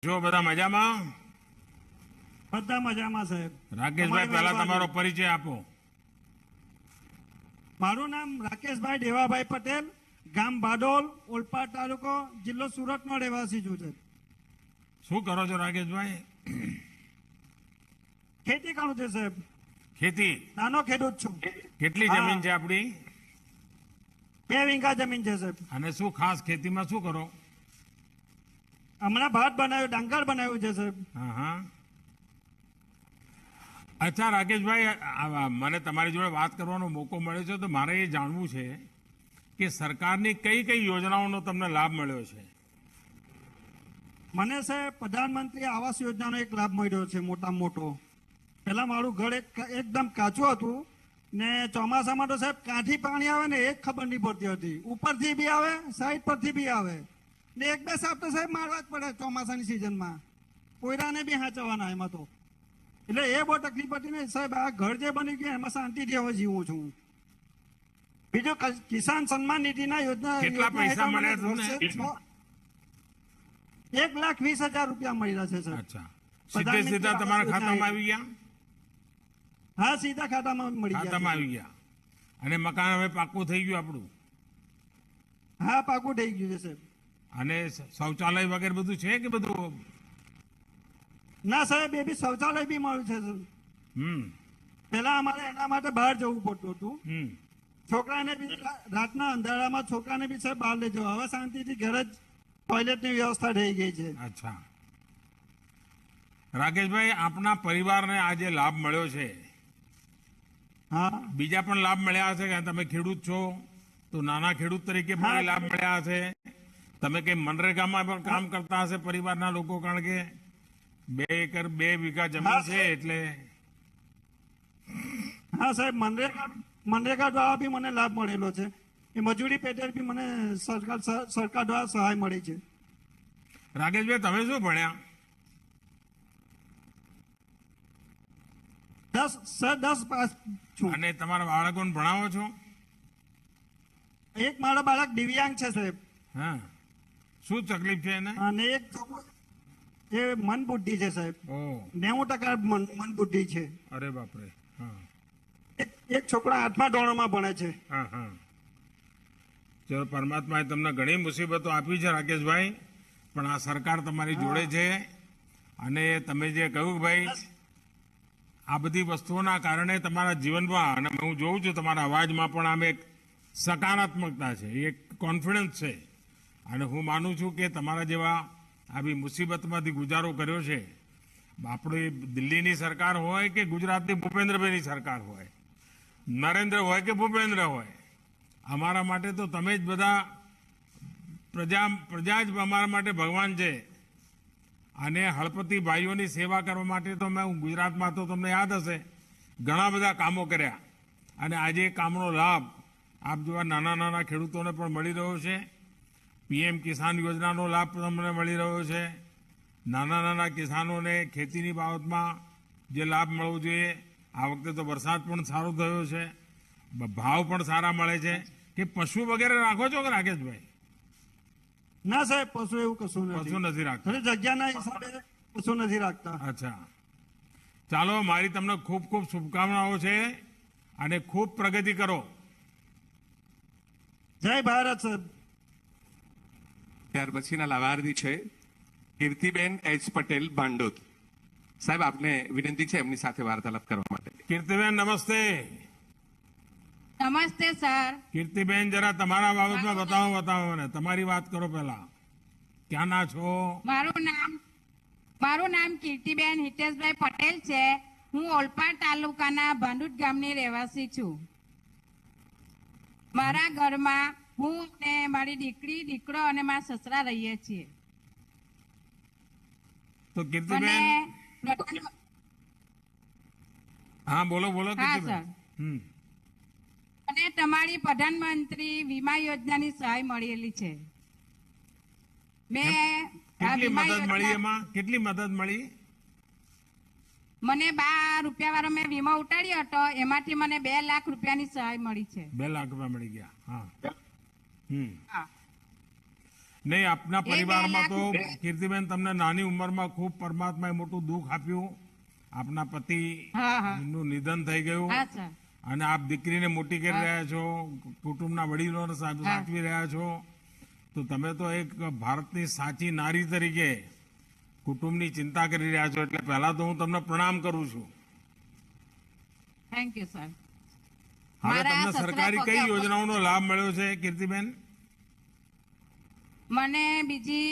જો બધા મજામાં? બધા મજામાં સાહેબ. રાકેશભાઈ, પહેલા તમારો પરિચય આપો. મારું નામ રાકેશભાઈ દેવાભાઈ પટેલ, ગામ બાડોલ, ઓલપાડ તાલુકો, જિલ્લો સુરતનો રહેવાસી છું સાહેબ. શું કરો છો રાકેશભાઈ? ખેતી કરું છું સાહેબ. ખેતી? નાનો ખેડૂત છું. કેટલી જમીન છે આપણી? 2 વીઘા જમીન છે સાહેબ. અને શું ખાસ ખેતીમાં શું કરો? હમણાં ભાત બનાવ્યું, ડાંગર બનાવ્યું છે સાહેબ. હા હા. અચ્છા રાકેશભાઈ, મને તમારી જોડે વાત કરવાનો મોકો મળ્યો છે તો મારે એ જાણવું છે કે સરકારની કઈ કઈ યોજનાઓનો તમને લાભ મળ્યો છે? મને સાહેબ પ્રધાનમંત્રી આવાસ યોજનાનો એક લાભ મળ્યો છે મોટામાં મોટો. પહેલા મારું ઘર એકદમ કાચું હતું ને ચોમાસામાં તો સાહેબ કાંઠી પાણી આવે ને એ જ ખબર નહીં પડતી હતી. ઉપરથી બી આવે, સાઈડ પરથી બી આવે ને 1-2 સાપ તો સાહેબ મારવા જ પડે ચોમાસાની સિઝનમાં. કોયરાને બી હાચવાના એમાં તો. એટલે એ બહુ તકલીફ હતી ને સાહેબ. આ ઘર જે બની ગયું એમાં શાંતિથી હવે જીવું છું. બીજું કિસાન સન્માન નિધિના યોજના કેટલા પૈસા મળ્યા તમને? 1,20,000 રૂપિયા મળ્યા છે સર. અચ્છા, સીધે સીધા તમારા ખાતામાં આવી ગયા? હા, સીધા ખાતામાં મળી ગયા. ખાતામાં આવી ગયા. અને મકાન હવે પાકું થઈ ગયું આપણું? હા, પાકું થઈ ગયું છે સાહેબ. અને શૌચાલય વગેરે બધું છે કે બધું? ના સાહેબ, એ બી શૌચાલય બી મળ્યું છે સર. પેલા અમારે એના માટે બહાર જવું પડતું હતું. છોકરાને બી રાતના અંધારામાં છોકરાને બી સાહેબ બહાર લઈ જવા. હવે શાંતિથી ઘરે જ ટોયલેટની વ્યવસ્થા થઈ ગઈ છે. અચ્છા રાકેશભાઈ, આપના પરિવારને આ જે લાભ મળ્યો છે, હા, બીજા પણ લાભ મળ્યા હશે કે તમે ખેડૂત છો તો નાના ખેડૂત તરીકે પણ લાભ મળ્યા હશે? તમે કઈ મનરેગામાં પણ કામ કરતા હશે પરિવારના લોકો? કારણ કે 2 એકર 2 વીઘા જમીન છે એટલે. હા સાહેબ, મનરેગા દ્વારા બી મને લાભ મળેલો છે. એ મજૂરી પેટે બી મને સરકાર દ્વારા સહાય મળી છે. રાકેશભાઈ, તમે શું ભણ્યા? 10 પાસ છું. અને તમારા બાળકોને ભણાવો છો? એક મારો બાળક દિવ્યાંગ છે સાહેબ. હા, શું તકલીફ છે એને? અને એક છોકરો એ મન બુદ્ધિ છે સાહેબ. 90% મન બુદ્ધિ છે. અરે બાપરે. હા. એક છોકરા 8મા ધોરણમાં ભણે છે. હા હા. ચલો, પરમાત્માએ તમને ઘણી મુસીબતો આપી છે રાકેશભાઈ, પણ આ સરકાર તમારી જોડે છે. અને તમે જે કહ્યું કે ભાઈ આ બધી વસ્તુઓના કારણે તમારા જીવનમાં, અને હું જોઉં છું તમારા અવાજમાં પણ આમ એક સકારાત્મકતા છે, એક કોન્ફિડન્સ છે. અને હું માનું છું કે તમારા જેવા આવી મુસીબતમાંથી ગુજારો કર્યો છે. આપણી દિલ્હીની સરકાર હોય કે ગુજરાતની ભૂપેન્દ્રભાઈની સરકાર હોય, નરેન્દ્ર હોય કે ભૂપેન્દ્ર હોય, અમારા માટે તો તમે જ બધા પ્રજા જ અમારા માટે ભગવાન છે. અને હળપતિ ભાઈઓની સેવા કરવા માટે તો હું ગુજરાતમાં તો તમને યાદ હશે ઘણા બધા કામો કર્યા. અને આજે કામનો લાભ આપ જેવા નાના નાના ખેડૂતોને પણ મળી રહ્યો છે. PM કિસાન યોજનાનો લાભ તમને મળી રહ્યો છે. નાના નાના કિસાનોને ખેતીની બાબતમાં જે લાભ મળવો જોઈએ, આ વખતે તો વરસાદ પણ સારો થયો છે, ભાવ પણ સારા મળે છે. કે પશુ વગેરે રાખો છો કે રાકેશભાઈ? ના સાહેબ, પશુ એવું કશું પશુ નથી રાખતા? જગ્યાના હિસાબે પશુ નથી રાખતા. અચ્છા, ચાલો, મારી તમને ખૂબ ખૂબ શુભકામનાઓ છે અને ખૂબ પ્રગતિ કરો. જય ભારત સાહેબ. ત્યાર પછીના લાભાર્થી છે કીર્તિબેન H. પટેલ, ભાંડોદ. સાહેબ, આપને વિનંતી છે એમની સાથે વાર્તાલાપ કરવા માટે. કીર્તિબેન, નમસ્તે. નમસ્તે સર. કીર્તિબેન, જરા તમારા બાબતમાં બતાવો મને. તમારી વાત કરો પહેલા. ક્યાં ના છો? મારું નામ કીર્તિબેન હિતેશભાઈ પટેલ છે. હું ઓલપાડ તાલુકાના ભાંડુદ ગામની રહેવાસી છું. મારા ઘરમાં હું અને મારી દીકરી, દીકરો અને મારા સસરા રહીએ છીએ. તો કીર્તિબેન, હા બોલો કીર્તિબેન. અને તમારી પ્રધાનમંત્રી વીમા યોજનાની સહાય મળેલી છે. કેટલી મદદ મળી? એમાં કેટલી મદદ મળી? મને 12 રૂપિયા વાળો મેં વીમા ઉતાર્યો હતો, એમાંથી મને 2 લાખ રૂપિયાની સહાય મળી છે. 2 લાખ રૂપિયા મળી ગયા? હા. નહીં, આપના એ 2 પરિવારમાં તો લાખ કીર્તિબેન તમને નાની ઉંમરમાં ખૂબ પરમાત્માએ મોટું દુઃખ આપ્યું. આપના પતિ હા હા નું નિધન થઈ ગયું હા સર અને આપ દીકરીને મોટી કરી રહ્યા છો, કુટુંબના વડીલોને સાચવી રહ્યા છો. તો તમે તો એક ભારતની સાચી નારી તરીકે કુટુંબની ચિંતા કરી રહ્યા છો. એટલે પહેલા તો હું તમને પ્રણામ કરું છું. Thank you sir. હવે મારા તમને સસરા સરકારી કઈ પગે યોજનાઓનો લાભ મળ્યો છે કીર્તિબેન? મને બીજી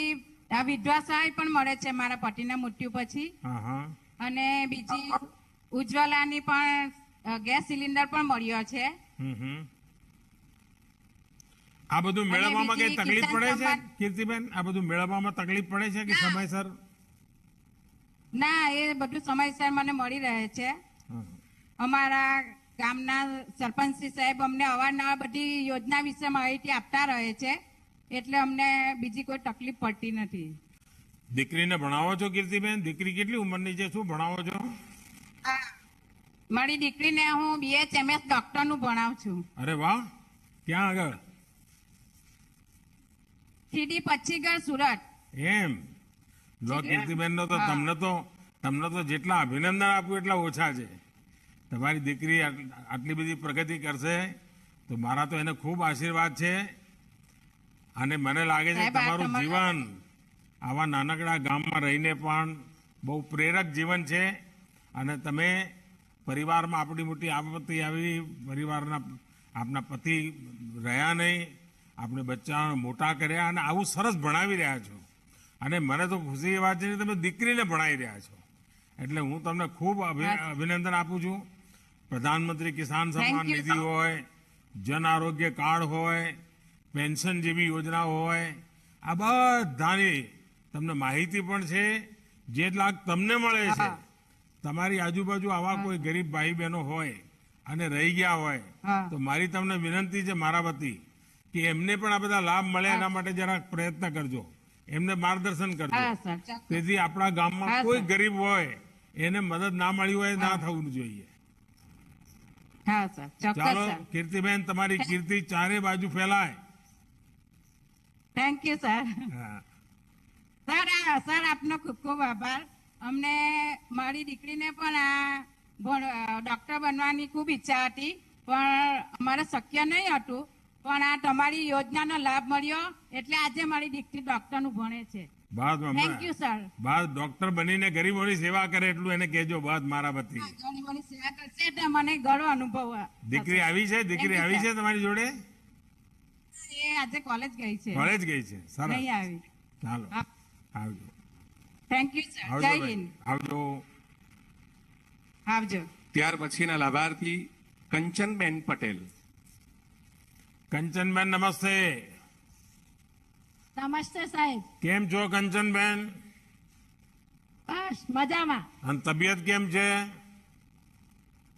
આ વિધવા સહાય પણ મળે છે મારા પતિના મૃત્યુ પછી, હા હા અને બીજી ઉજ્જવલાની પણ ગેસ સિલિન્ડર પણ મળ્યો છે. હમ. આ બધું મેળવવામાં કઈ બીજી તકલીફ કિસાન પડે છે સન્માન- કીર્તિબેન? આ બધું મેળવવામાં તકલીફ પડે છે કે સમયસર? ના, એ બધું સમયસર મને મળી રહે છે. હા. અમારા ગામના સરપંચશ્રી સાહેબ અમને અવારનવાર બધી યોજના વિશે માહિતી આપતા રહે છે, એટલે અમને બીજી કોઈ તકલીફ પડતી નથી. દીકરીને ભણાવો છો કીર્તિબેન? દીકરી કેટલી ઉંમરની છે? શું ભણાવો છો? મારી દીકરીને હું BHMS ડોક્ટરનું ભણાવું છું. અરે વાહ, ક્યાં આગળ? સીડી પચ્છીગઢ સુરત. એમ લો કીર્તિબેન નો તો તમને તો જેટલા અભિનંદન આપું એટલા ઓછા છે. તમારી દીકરી આટલી બધી પ્રગતિ કરશે તો મારા તો એને ખૂબ આશીર્વાદ છે. અને મને લાગે છે સાહેબ, આ તમારું તમારા- જીવન આવા નાનકડા ગામમાં રહીને પણ બહુ પ્રેરક જીવન છે. અને તમે પરિવારમાં આપણી મોટી આપત્તિ આવી, પરિવારના આપના પતિ રહ્યા નહીં, આપણે બચ્ચાઓને મોટા કર્યા અને આવું સરસ ભણાવી રહ્યા છો. અને મને તો ખુશી એ વાત છે કે તમે દીકરીને ભણાવી રહ્યા છો. એટલે હું તમને ખૂબ અભિનંદન આપું છું. પ્રધાનમંત્રી કિસાન સન્માન you, નિધિ હોય, જન આરોગ્ય કાર્ડ હોય, પેન્શન જેવી યોજનાઓ હોય, આ બધાની તમને માહિતી પણ છે. જે લાભ તમને મળે છે, તમારી આજુબાજુ આવા કોઈ ગરીબ ભાઈ બહેનો હોય અને રહી ગયા હોય હા. તો મારી તમને વિનંતી છે મારા વતી કે એમને પણ આ બધા લાભ મળે એના માટે જરાક પ્રયત્ન કરજો, એમને માર્ગદર્શન કરજો. હા સર, ચોક્કસ. તેથી આપણા ગામમાં હા, કોઈ સર. ગરીબ હોય એને મદદ ના મળી હોય ના થવું જોઈએ. હા સર, ચોક્કસ ચાલો સર. કીર્તિબેન, તમારી કીર્તિ ચારે બાજુ ફેલાય. Thank you sir. હા. સર આપનો ખૂબ ખૂબ આભાર. અમને મારી દીકરીને પણ આ ડોક્ટર બનવાની ખૂબ ઈચ્છા હતી, પણ અમારે શક્ય નહીં હતું. પણ આ તમારી યોજનાનો લાભ મળ્યો એટલે આજે મારી દીકરી ડોક્ટરનું ભણે છે. Thank you sir. બાદ ડોક્ટર બનીને ગરીબોની સેવા કરે એટલું એને કહેજો. બાદ મારા વતી ગરીબોની સેવા કરશે એટલે મને ઘણો અનુભવ દીકરી આવી છે? દીકરી Thank you, આવી છે sir. તમારી જોડે? એ આજે કોલેજ ગઈ છે. કોલેજ ગઈ છે? સરસ. નહીં આવી. ચાલો આવજો. Thank you sir. આવજો જય ભાઈ. હિન્દ. આવજો. આવજો. ત્યાર પછીના લાભાર્થી કંચનબેન પટેલ. કંચનબેન નમસ્તે. નમસ્તે સાહેબ. કેમ છો કંચનબેન? બસ મજામાં. અને તબિયત કેમ છે?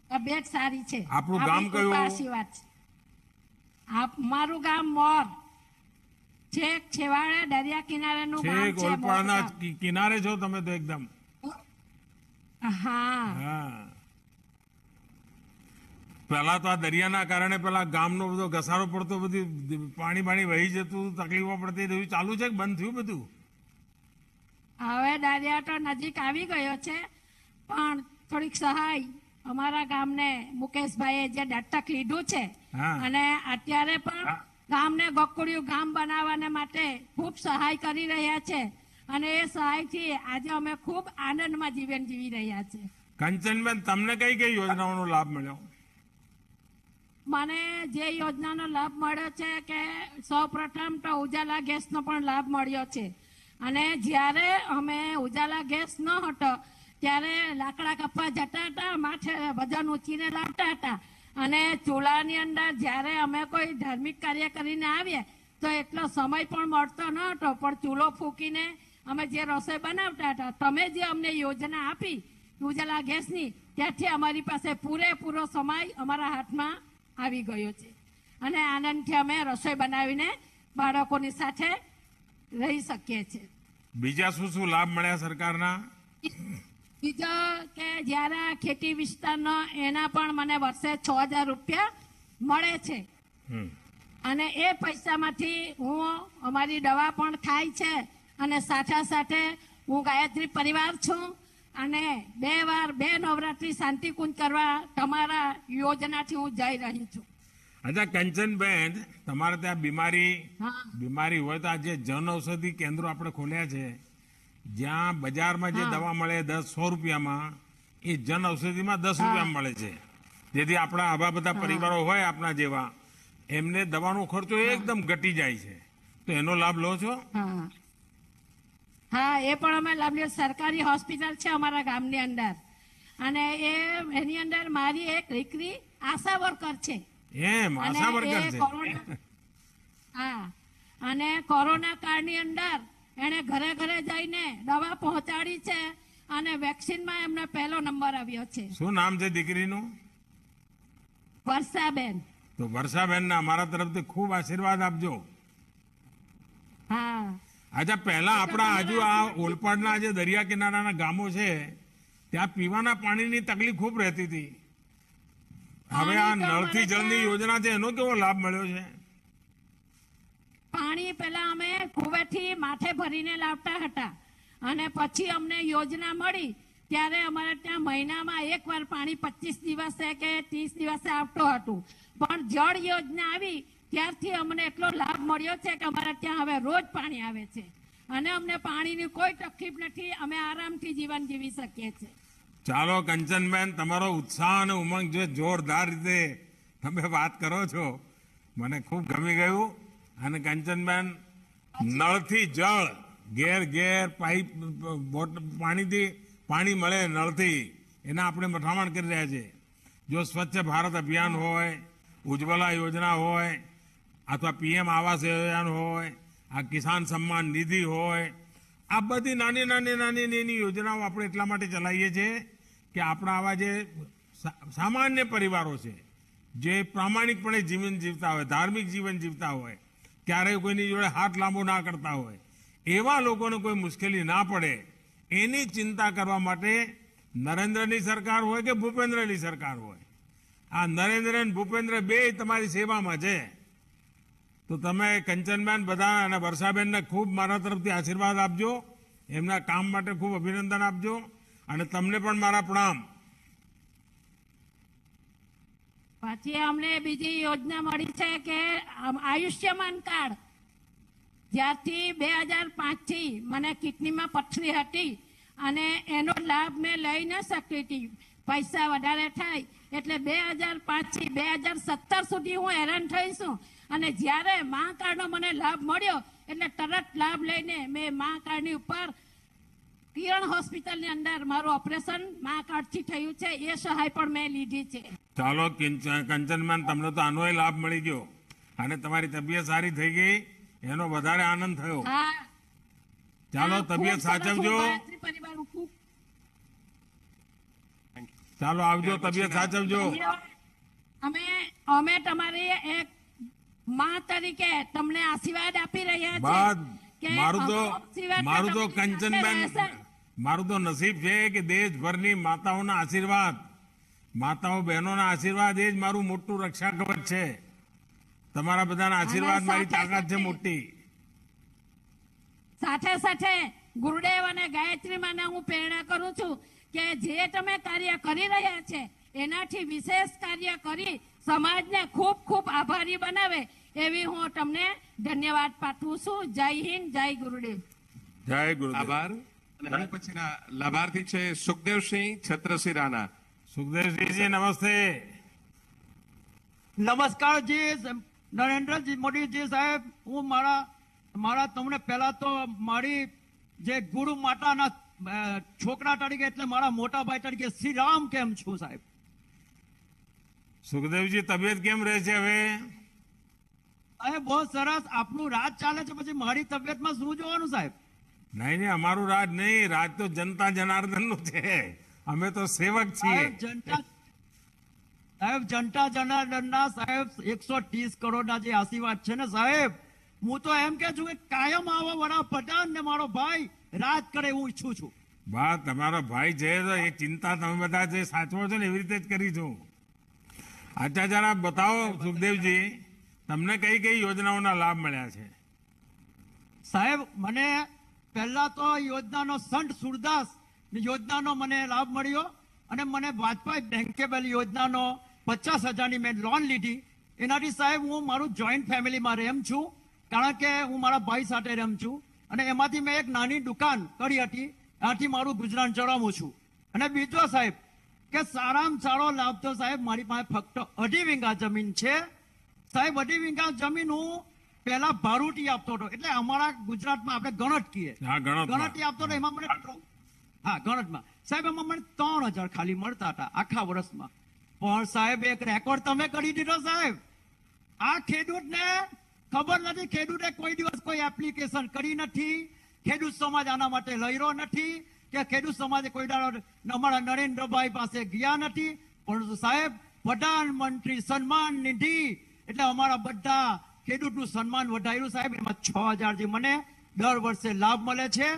તબિયત સારી છે. આપણું ગામ આપણી કૃપા કયું? આશીર્વાદ છે. મારું ગામ મોર, છેક છેવાડે દરિયા કિનારેનું ગામ છેક છે મોર ઓલપાડના ગામ. કિનારે છો તમે તો એકદમ. હા હા. પેલા તો આ દરિયાના કારણે પેલા ગામનો બધો ઘસારો પડતો, બધી પાણી વહી જતું, તકલીફો પડતી, એવું ચાલુ છે કે બંધ થયું બધું? હવે દરિયા તો નજીક આવી ગયો છે, પણ થોડીક સહાય અમારા ગામને મુકેશભાઈએ જે દત્તક લીધું છે હા. અને અત્યારે પણ ગામને ગોકુળિયું ગામ બનાવવાને માટે ખૂબ સહાય કરી રહ્યા છે અને એ સહાયથી આજે અમે ખૂબ આનંદમાં જીવન જીવી રહ્યા છે. કંચનબેન, તમને કઈ કઈ યોજનાઓનો લાભ મળ્યો? મને જે યોજનાનો લાભ મળ્યો છે કે સૌ પ્રથમ તો ઉજાલા ગેસનો પણ લાભ મળ્યો છે. અને જ્યારે અમે ઉજાલા ગેસ ન હતો ત્યારે લાકડા કપવા જતા હતા, માથે વજન ઊંચીને લાવતા હતા. અને ચૂલાની અંદર જ્યારે અમે કોઈ ધાર્મિક કાર્ય કરીને આવીએ તો એટલો સમય પણ મળતો ન હતો, પણ ચૂલો ફૂંકીને અમે જે રસોઈ બનાવતા હતા, તમે જે અમને યોજના આપી ઉજાલા ગેસની, ત્યાંથી અમારી પાસે પૂરેપૂરો સમય અમારા હાથમાં આવી ગયો છે અને આનંદથી અમે રસોઈ બનાવીને બાળકોની સાથે રહી શકીએ છીએ. બીજા શું શું લાભ મળ્યા સરકારના? બીજો કે જ્યારે આ ખેતી વિસ્તારનો એના પણ મને વર્ષે 6,000 રૂપિયા મળે છે. હમ. અને એ પૈસામાંથી હું અમારી દવા પણ થાય છે અને સાથે હું ગાયત્રી પરિવાર છું અને 2 વાર 2 નવરાત્રી શાંતિકુંજ કરવા તમારા યોજનાથી હું જઈ રહી છું. અચ્છા કંચનબેન, તમારે ત્યાં હા. બીમારી હોય તો આ જે જન ઔષધિ કેન્દ્રો આપણે ખોલ્યા છે, જ્યાં બજારમાં જે દવા મળે 100 રૂપિયામાં, એ જન ઔષધિમાં 10 રૂપિયામાં મળે છે. જેથી આપણા આવા બધા પરિવારો હોય આપણા જેવા, એમને દવાનો ખર્ચો એકદમ ઘટી જાય છે. તો એનો લાભ લો છો? હા હા, એ પણ અમે લાભ લઈએ. સરકારી હોસ્પિટલ છે અમારા ગામની અંદર અને એની અંદર મારી એક દીકરી આશા વર્કર છે. એમ અને આશા વર્કર એ છે. હા, અને કોરોના કાળની અંદર એને ઘરે ઘરે જઈને દવા પહોંચાડી છે અને વેક્સિનમાં એમને પહેલો નંબર આવ્યો છે. શું નામ છે દીકરીનું? વર્ષાબેન. તો વર્ષાબેનને અમારા તરફથી ખૂબ આશીર્વાદ આપજો. હા, અચ્છા, પહેલા આપણા આજુ આ ઓલપાડના જે દરિયા કિનારાના ગામો છે, ત્યાં પીવાના પાણીની તકલીફ ખૂબ રહેતી હતી. હવે આ પાણી તો નળથી અમારે જળની યોજના છે, એનો કેવો લાભ મળ્યો છે? પાણી પેલા અમે કુવેથી માથે ભરીને લાવતા હતા અને પછી અમને યોજના મળી ત્યારે અમારે ત્યાં મહિનામાં એકવાર પાણી 25 દિવસે કે 30 દિવસે આવતું હતું. પણ જળ યોજના આવી ત્યારથી અમને એટલો લાભ મળ્યો છે કે અમારે ત્યાં હવે રોજ પાણી આવે છે અને અમને પાણીની કોઈ તકલીફ નથી. અમે આરામથી જીવન જીવી શકીએ છીએ. ચાલો કંચનબેન, તમારો ઉત્સાહ અને ઉમંગ જે જોરદાર રીતે તમે વાત કરો છો, મને ખૂબ ગમી ગયું. અને કંચનબેન, નળથી જળ, ઘેર ઘેર પાઇપ પાણી મળે નળથી, એના આપણે મથામણ કરી રહ્યા છે. જો સ્વચ્છ ભારત અભિયાન હોય, ઉજ્જવલા યોજના હોય, અથવા PM આવાસ યોજના હોય, આ કિસાન સન્માન નિધિ હોય, આ બધી નાની યોજનાઓ આપણે એટલા માટે ચલાવીએ છીએ કે આપણા આવા જે સામાન્ય પરિવારો છે, જે પ્રામાણિકપણે જીવન જીવતા હોય, ધાર્મિક જીવન જીવતા હોય, ક્યારેય કોઈની જોડે હાથ લાંબો ના કરતા હોય, એવા લોકોને કોઈ મુશ્કેલી ના પડે એની ચિંતા કરવા માટે નરેન્દ્રની સરકાર હોય કે ભૂપેન્દ્રની સરકાર હોય, આ નરેન્દ્ર અને ભૂપેન્દ્ર બે તમારી સેવામાં છે. તો તમે કંચનબેન બધા અને વર્ષાબેનને ખૂબ મારા તરફથી આશીર્વાદ આપજો, એમના કામ માટે ખૂબ અભિનંદન આપજો અને તમને પણ મારા પ્રણામ. પછી અમને બીજી યોજના મળી છે કે આયુષ્યમાન કાર્ડ. જ્યારથી 2005 થી મને કિડનીમાં પથરી હતી અને એનો લાભ મેં લઈ ન શકતી હતી, પૈસા વધારે થાય એટલે 2005 થી 2017 સુધી હું હેરાન થઈ છું. અને જ્યારે મા કાર્ડનો મને લાભ મળ્યો એટલે તરત લાભ લઈને મેં મા કાર્ડની ઉપર કિરણ હોસ્પિટલની અંદર મારું ઓપરેશન મા કાર્ડથી થયું છે. એ સહાય પણ મેં લીધી છે. ચાલો કંચનબેન, તમને તો આનોય લાભ મળી ગયો અને તમારી તબિયત સારી થઈ ગઈ, એનો વધારે આનંદ થયો. હા, ચાલો હા, તબિયત ખૂબ સરસ. હું સાચવજો. ગાયત્રી પરિવારનું ખૂબ ચાલો આવજો, તબિયત સાચવજો. અમે તમારી એક માં તરીકે તમને આશીર્વાદ આપી રહ્યા બાદ છે. મારું તો કંચનબેન, મારું તો નસીબ છે કે દેશભરની માતાઓના આશીર્વાદ, માતાઓ બહેનોના આશીર્વાદ એ જ મારું મોટું રક્ષા કવચ છે. તમારા બધાના આશીર્વાદ મારી તાકાત છે મોટી. સાથે સાથે ગુરુદેવ અને ગાયત્રી માને હું પ્રેરણા કરું છું કે જે તમે કાર્ય કરી રહ્યા છે એનાથી વિશેષ કાર્ય કરી સમાજને ખૂબ ખૂબ આભારી બનાવે એવી હું તમને ધન્યવાદ પાઠવું છું. જય હિન્દ, જય ગુરુદેવ. જય ગુરુદેવ. આભાર. અને પછીના લાભાર્થી છે સુખદેવસિંહ છત્રસિંહ રાણા. સુખદેવસિંહજી નમસ્તે. નમસ્કાર જી નરેન્દ્રજી મોદીજી સાહેબ, હું મારા તમને પહેલા તો મારી જે ગુરુ માતાના છોકરા તરીકે એટલે મારા મોટા ભાઈ તરીકે શ્રી રામ કેમ છું સાહેબ? સુખદેવજી, તબિયત કેમ રહે છે હવે? અરે બહુ સરસ. આપનું રાજ ચાલે છે, પછી મારી તબિયતમાં શું જોવાનું સાહેબ? નહીં, અમારું રાજ નહીં, રાજ તો જનતા જનાર્દન નું છે. અમે તો સેવક છીએ. સાહેબ જનતા જનાર્દનના સાહેબ 130 કરોડના જે આશીર્વાદ છે ને સાહેબ, હું તો એમ કે છું કે કાયમ આવા વડાપ્રધાન ને મારો ભાઈ રાજ કરે એવું ઈચ્છું છું. બા, તમારો ભાઈ છે તો એ ચિંતા તમે બધા જે સાચવો છો ને એવી રીતે જ કરી છું. અચ્છા, જરા બતાવો સુખદેવજી, તમને કઈ કઈ યોજનાઓના લાભ મળ્યા છે? સાહેબ મને પહેલા તો યોજનાનો સંત સુરદાસ યોજનાનો મને લાભ મળ્યો અને મને વાજપાઈ બેંકેબલ યોજનાનો 50,000ની મેં લોન લીધી. એનાથી સાહેબ હું મારું જોઈન્ટ ફેમિલીમાં રહેમ છું, કારણ કે હું મારા ભાઈ સાથે રહેમ છું અને એમાંથી મેં એક નાની દુકાન કરી હતી, ત્યાંથી મારું ગુજરાન ચલાવું છું. અને બીજો સાહેબ કે સારામાં સારો લાભ તો સાહેબ મારી પાસે ફક્ત 2.5 વીઘા જમીન છે. સાહેબ 2.5 વીઘા જમીન હું પહેલા ભારૂટી આપતો હતો, એટલે અમારા ગુજરાતમાં આપણે ગણત કહીએ, હા, ગણતમાં. ગણતી આપતો હતો. એમાં મને હા ગણતમાં સાહેબ એમાં મને 3,000 ખાલી મળતા હતા આખા વર્ષમાં. પણ સાહેબ એક રેકોર્ડ તમે કરી દીધો સાહેબ. આ ખેડૂતને ખબર નથી, ખેડૂતે કોઈ દિવસ કોઈ એપ્લિકેશન કરી નથી, ખેડૂત સમાજ આના માટે લડ્યો નથી કે ખેડૂત સમાજે કોઈ દાડો અમારા નરેન્દ્રભાઈ પાસે ગયા નથી. પરંતુ સાહેબ પ્રધાનમંત્રી સન્માન નિધિ એટલે અમારા બધા ખેડૂતનું સન્માન વધાર્યું સાહેબ. એમાં 6,000 જે મને દર વર્ષે લાભ મળે છે.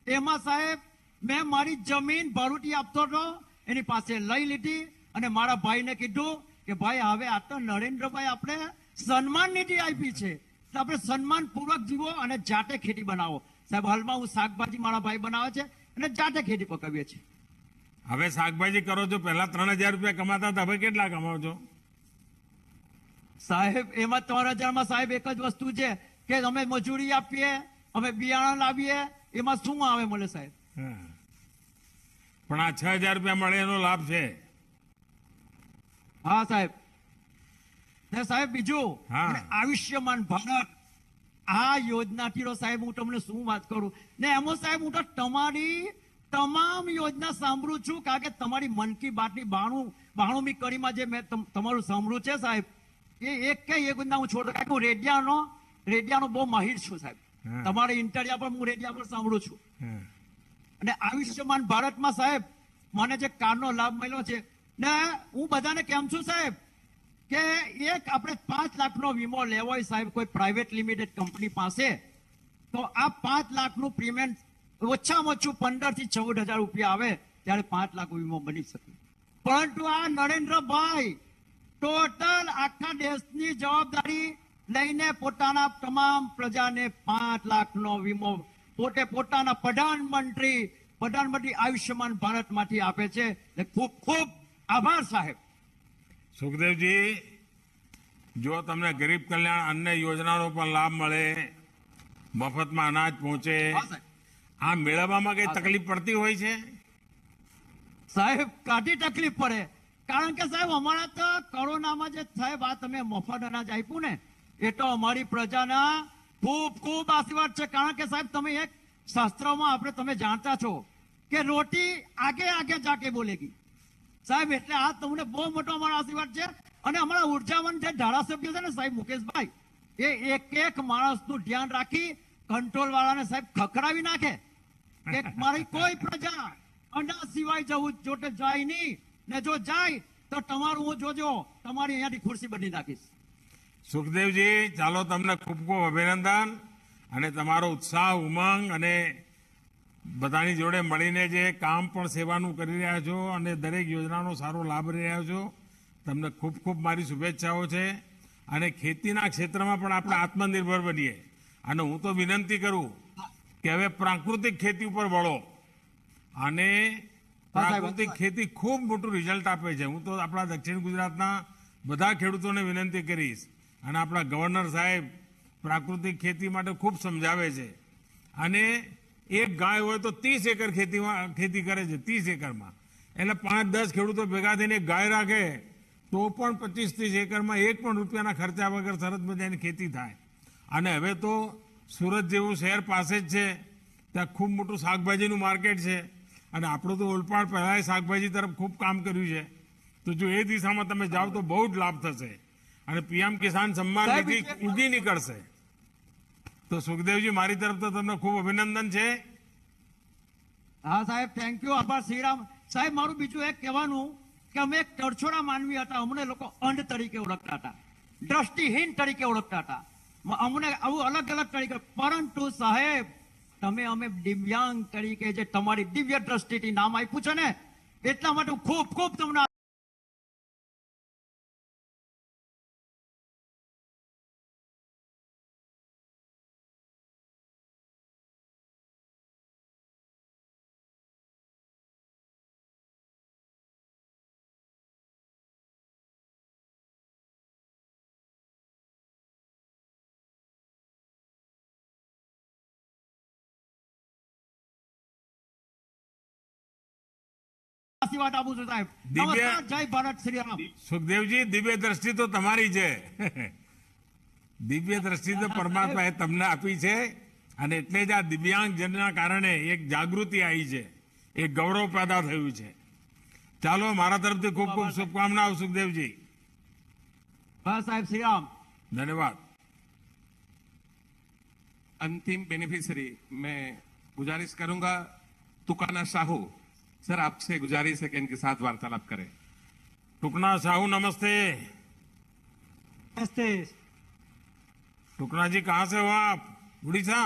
એમાં સાહેબ મેં મારી જમીન ભારૂટી આપતો હતો, એની પાસે લઈ લીધી અને મારા ભાઈને કીધું કે ભાઈ હવે આ તો નરેન્દ્રભાઈ આપણે સન્માન નિધિ આપી છે, તો આપણે સન્માન પૂર્વક જીવો અને જાતે ખેતી બનાવો. સાહેબ હાલમાં હું શાકભાજી મારા ભાઈ બનાવે છે અને જાતે ખેતી પકવીએ છીએ. હવે શાકભાજી કરો છો, પહેલા 3,000 રૂપિયા કમાતા હતા, હવે કેટલા કમાવો છો? સાહેબ એમાં 3,000માં સાહેબ એક જ વસ્તુ છે કે અમે મજૂરી આપીએ, અમે બિયારણ લાવીએ, એમાં શું આવે મળે સાહેબ? હા. પણ આ 6,000 રૂપિયા મળે એનો લાભ છે. હા સાહેબ. ને સાહેબ બીજું હા. અને આયુષ્યમાન ભારત આ યોજનાથી તો સાહેબ હું તમને શું વાત કરું ને એમાં સાહેબ હું તો તમારી તમામ યોજના સાંભળું છું, કારણ કે તમારી મન કી બાતની 92મી કડીમાં જે મેં તમારું સાંભળ્યું છે સાહેબ, એ એક કે યોજના હું છોડતો, કારણ કે હું રેડિયાનો બહુ માહિર છું સાહેબ. હા. તમારે ઇન્ટરવ્યુ પણ હું રેડિયા પર સાંભળું છું. હા. અને આયુષ્યમાન ભારતમાં સાહેબ મને જે કાર્ડનો લાભ મળ્યો છે ને હું બધાને કેમ છું સાહેબ કે એક આપણે 5 લાખનો વીમો લેવો હોય સાહેબ કોઈ પ્રાઇવેટ લિમિટેડ કંપની પાસે, તો આ 5 લાખનું પ્રીમિયમ ઓછામાં ઓછું 15,000 થી 14,000 રૂપિયા આવે ત્યારે 5 લાખ વીમો બની શકે. પરંતુ આ નરેન્દ્રભાઈ ટોટલ આખા દેશની જવાબદારી લઈને પોતાના તમામ પ્રજાને 5 લાખનો વીમો પોતે પોતાના પ્રધાનમંત્રી આયુષ્યમાન ભારતમાંથી આપે છે. ખૂબ ખૂબ આભાર સાહેબ. સુખદેવજી, જો તમને ગરીબ કલ્યાણ અન્ન યોજનાનો પણ લાભ મળે, મફતમાં અનાજ પહોંચે, હા સાહેબ. આ મેળવવામાં કઈ તકલીફ પડતી હોય છે? સાહેબ કાઢી તકલીફ પડે, કારણ કે સાહેબ અમારા તો કોરોનામાં જે સાહેબ આ તમે મફત અનાજ આપ્યું ને, એ તો અમારી પ્રજાના ખૂબ ખૂબ આશીર્વાદ છે. કારણ કે સાહેબ તમે એક શાસ્ત્રમાં આપણે તમે જાણતા છો કે રોટી આગે આગે જાકે બોલેગી સાહેબ, એટલે આ તમને બહુ મોટો અમારો આશીર્વાદ છે. અને અમારા ઉર્જાવાન જે ધારાસભ્ય છે ને સાહેબ મુકેશભાઈ, એ એક માણસનું ધ્યાન રાખી કંટ્રોલ વાળાને સાહેબ ખખડાવી નાખે કે મારી કોઈ પ્રજા અનાજ સિવાય જવું જોટે જાય નહીં, ને જો જાય તો તમારું હું જોજો તમારી અહીંયાથી ખુરશી બની નાખીશ. સુખદેવજી, ચાલો તમને ખૂબ ખૂબ અભિનંદન અને તમારો ઉત્સાહ, ઉમંગ અને બધાની જોડે મળીને જે કામ પણ સેવાનું કરી રહ્યા છો અને દરેક યોજનાનો સારો લાભ લઈ રહ્યા છો, તમને ખૂબ ખૂબ મારી શુભેચ્છાઓ છે. અને ખેતીના ક્ષેત્રમાં પણ આપણે આત્મનિર્ભર બનીએ. અને હું તો વિનંતી કરું કે હવે પ્રાકૃતિક ખેતી ઉપર વળો, અને પ્રાકૃતિક ખેતી ખૂબ મોટું રિઝલ્ટ આપે છે. હું તો આપણા દક્ષિણ ગુજરાતના બધા ખેડૂતોને વિનંતી કરીશ, અને આપણા ગવર્નર સાહેબ પ્રાકૃતિક ખેતી માટે ખૂબ સમજાવે છે. અને એક ગાય હોય તો 30 એકર ખેતી કરે છે, 30 એકરમાં. એટલે 5-10 ખેડૂતો ભેગા થઈને એક ગાય રાખે તો પણ 25-30 એકરમાં એક પણ રૂપિયાના ખર્ચા વગર સરસ મજાની ખેતી થાય. અને હવે તો સુરત જેવું શહેર પાસે જ છે, ત્યાં ખૂબ મોટું શાકભાજીનું માર્કેટ છે. અને આપણું તો ઓલપાડ પહેલાં શાકભાજી તરફ ખૂબ કામ કર્યું છે. તો જો એ દિશામાં તમે જાઓ તો બહુ જ લાભ થશે, અને પીએમ કિસાન સન્માન નિધિ ઊંઘી નીકળશે. તો સુખદેવજી, મારી તરફ તો તમને ખૂબ અભિનંદન છે. હા સાહેબ, થેન્ક યુ, આભાર શ્રીરામ. સાહેબ મારું બીજું એક કહેવાનું કે અમે એક તરછોડા માનવી હતા, અમને લોકો અંધ તરીકે ઓળખતા હતા, દ્રષ્ટિહીન તરીકે ઓળખતા હતા, અમને આવું અલગ અલગ તરીકે. પરંતુ સાહેબ તમે અમે દિવ્યાંગ તરીકે જે તમારી દિવ્ય દ્રષ્ટિથી નામ આપ્યું છે ને, એટલા માટે ખૂબ ખૂબ તમને આશીર્વાદ આપું છું સાહેબ. દિવ્ય- નમસ્કાર, જય ભારત શ્રી રામ. સુખદેવજી દિવ્ય દ્રષ્ટિ તો તમારી છે દિવ્ય દ્રષ્ટિ તો પરમાત્માએ તમને આપી છે અને એટલે જ આ દિવ્યાંગ જનના કારણે એક જાગૃતિ આવી છે, એક ગૌરવ પેદા થયું છે. ચાલો મારા તરફથી ખૂબ ખૂબ શુભકામનાઓ સુખદેવજી. બસ સાહેબ શ્રી રામ. ધન્યવાદ. अंतिम बेनिफिशियरी मैं गुजारिश करूंगा तुकाना साहू सर, आपसे गुजारिश है कि इनके साथ वार्तालाप करें. टुकना साहू नमस्ते. नमस्ते। टुकना जी कहाँ से हो आप? उड़ीसा?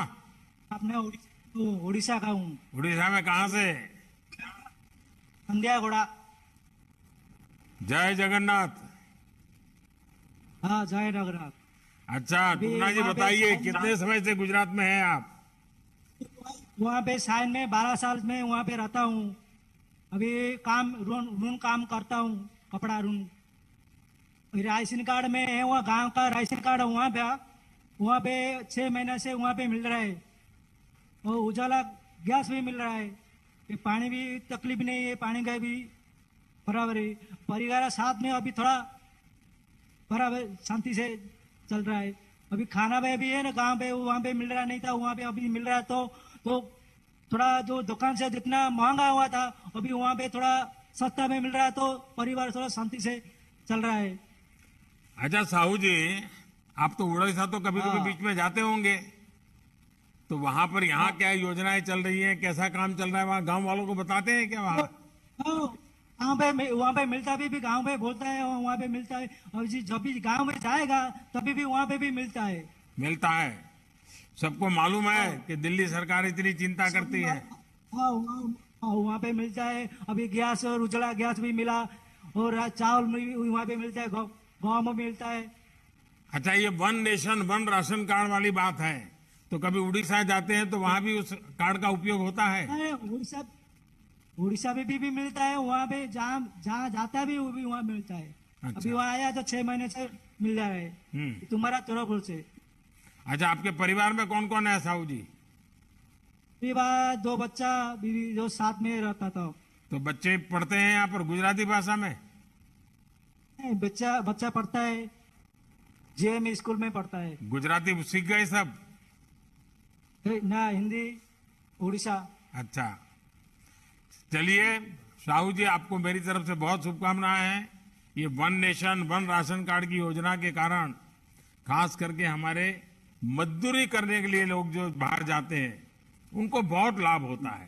आपने उड़ीसा का हूँ, उड़ीसा में कहाँ से? अंधियागोड़ा। जय जगन्नाथ. हाँ, जय रघुनाथ। अच्छा टुकना जी वहाँ पे बताइए साइन कितने समय से गुजरात में हैं आप? वहाँ पे साइन में 12 साल में वहाँ पे रहता हूँ। अभी काम रून काम करता हूँ, कपड़ा रून। राशन कार्ड में है, वहाँ गांव का राशन कार्ड वहाँ पे 6 महीने से वहाँ पे मिल रहा है, और उजाला गैस भी मिल रहा है। ये पानी भी तकलीफ नहीं है, पानी का भी बराबर है। परिवार साथ में अभी थोड़ा बराबर शांति से चल रहा है। अभी खाना में भी है ना, गांव पे वहाँ पे मिल रहा नहीं था, वहाँ पे अभी मिल रहा है। तो थोड़ा जो दुकान से जितना महंगा हुआ था अभी वहाँ पे थोड़ा सस्ता में मिल रहा है, तो परिवार थोड़ा शांति से चल रहा है। अच्छा साहू जी, आप तो उड़ीसा तो कभी कभी हाँ। बीच में जाते होंगे, तो वहां पर यहाँ क्या योजनाएं चल रही हैं, कैसा काम चल रहा है, वहाँ गांव वालों को बताते हैं क्या? वहाँ वहाँ पे मिलता भी गांव में बोलता है, वहाँ पे मिलता है। और जब भी गांव में जाएगा तभी भी वहाँ पे भी मिलता है। मिलता है? सबको मालूम है कि दिल्ली सरकार इतनी चिंता करती है? हाँ, वहाँ पे मिलता है। अभी गैस और उजला गैस भी मिला, और चावल भी वहाँ पे मिलता है, गाँव में मिलता है। अच्छा ये one nation one ration card वाली बात है, तो कभी उड़ीसा जाते हैं तो वहां भी उस कार्ड का उपयोग होता है? अरे उड़ीसा में भी मिलता है, वहाँ पे जहाँ जाता भी वो भी वहाँ मिलता है। अच्छा। अभी वहाँ आया तो 6 महीने से मिल रहा है तुम्हारा तरफ से। अच्छा आपके परिवार में कौन कौन है साहू जी? ये बात 2 बच्चा बीवी जो साथ में रहता था। तो बच्चे पढ़ते हैं यहाँ पर गुजराती भाषा में? बच्चा पढ़ता है, जेएम स्कूल में पढ़ता है गुजराती सीख गए सब? ना, हिंदी उड़ीसा। अच्छा चलिए साहू जी, आपको मेरी तरफ से बहुत शुभकामनाएं हैं। ये one nation one ration card की योजना के कारण खास करके हमारे मजदूरी करने के लिए लोग जो बाहर जाते हैं उनको बहुत लाभ होता है।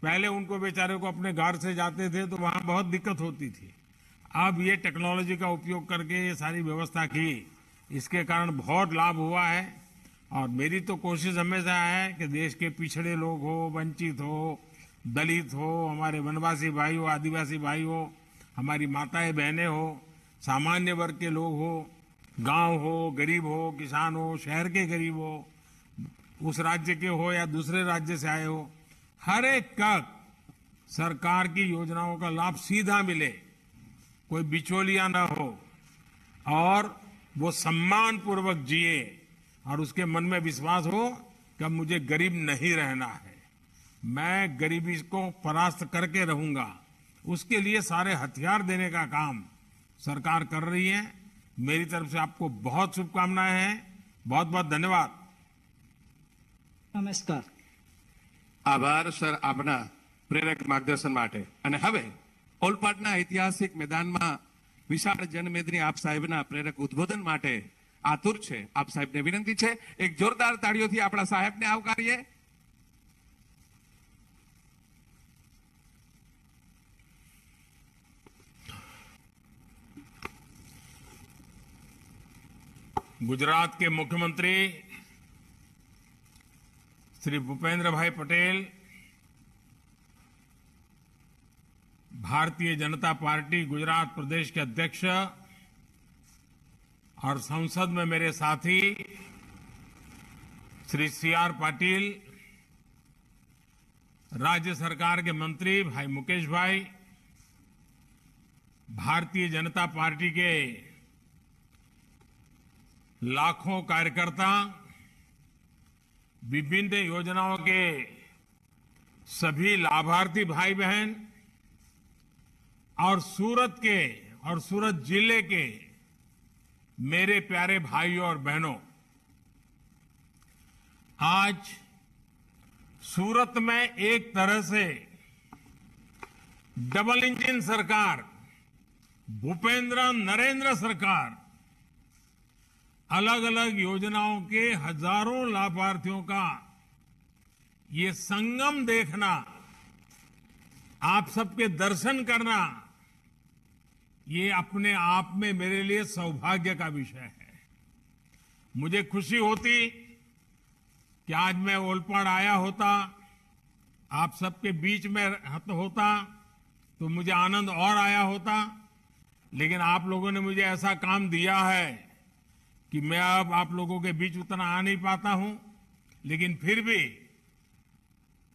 पहले उनको बेचारे को अपने घर से जाते थे तो वहां बहुत दिक्कत होती थी। अब ये टेक्नोलॉजी का उपयोग करके ये सारी व्यवस्था की, इसके कारण बहुत लाभ हुआ है। और मेरी तो कोशिश हमेशा है कि देश के पिछड़े लोग हो, वंचित हो, दलित हो, हमारे वनवासी भाई हो, आदिवासी भाई हो, हमारी माताएं बहनें हो, सामान्य वर्ग के लोग हो, गांव हो, गरीब हो, किसान हो, शहर के गरीब हो, उस राज्य के हो या दूसरे राज्य से आए हो, हर एक का सरकार की योजनाओं का लाभ सीधा मिले, कोई बिचौलिया ना हो, और वो सम्मान पूर्वक जिए और उसके मन में विश्वास हो कि अब मुझे गरीब नहीं रहना है, मैं गरीबी को परास्त करके रहूंगा। उसके लिए सारे हथियार देने का काम सरकार कर रही है। मेरी तरफ से आपको बहुत शुभकामनाएं हैं। बहुत बहुत धन्यवाद. નમસ્કાર. આભાર સર આપના પ્રેરક માર્ગદર્શન માટે. અને હવે ઓલપાડના ઐતિહાસિક મેદાનમાં વિશાળ જનમેદની આપ સાહેબના પ્રેરક ઉદ્બોધન માટે આતુર છે. આપ સાહેબને વિનંતી છે એક જોરદાર તાળીઓથી આપણા સાહેબને આવકારીએ. गुजरात के मुख्यमंत्री श्री भूपेंद्र भाई पटेल, भारतीय जनता पार्टी गुजरात प्रदेश के अध्यक्ष और संसद में मेरे साथी श्री सीआर पाटिल, राज्य सरकार के मंत्री भाई मुकेश भाई, भारतीय जनता पार्टी के लाखों कार्यकर्ता, विभिन्न योजनाओं के सभी लाभार्थी भाई बहन, और सूरत जिले के मेरे प्यारे भाइयों और बहनों, आज सूरत में एक तरह से डबल इंजन सरकार, भूपेंद्र नरेंद्र सरकार, अलग अलग योजनाओं के हजारों लाभार्थियों का ये संगम देखना, आप सबके दर्शन करना, ये अपने आप में मेरे लिए सौभाग्य का विषय है। मुझे खुशी होती कि आज मैं ओलपाड़ आया होता, आप सबके बीच में होता, तो मुझे आनंद और आया होता। लेकिन आप लोगों ने मुझे ऐसा काम दिया है कि मैं अब आप लोगों के बीच उतना आ नहीं पाता हूं, लेकिन फिर भी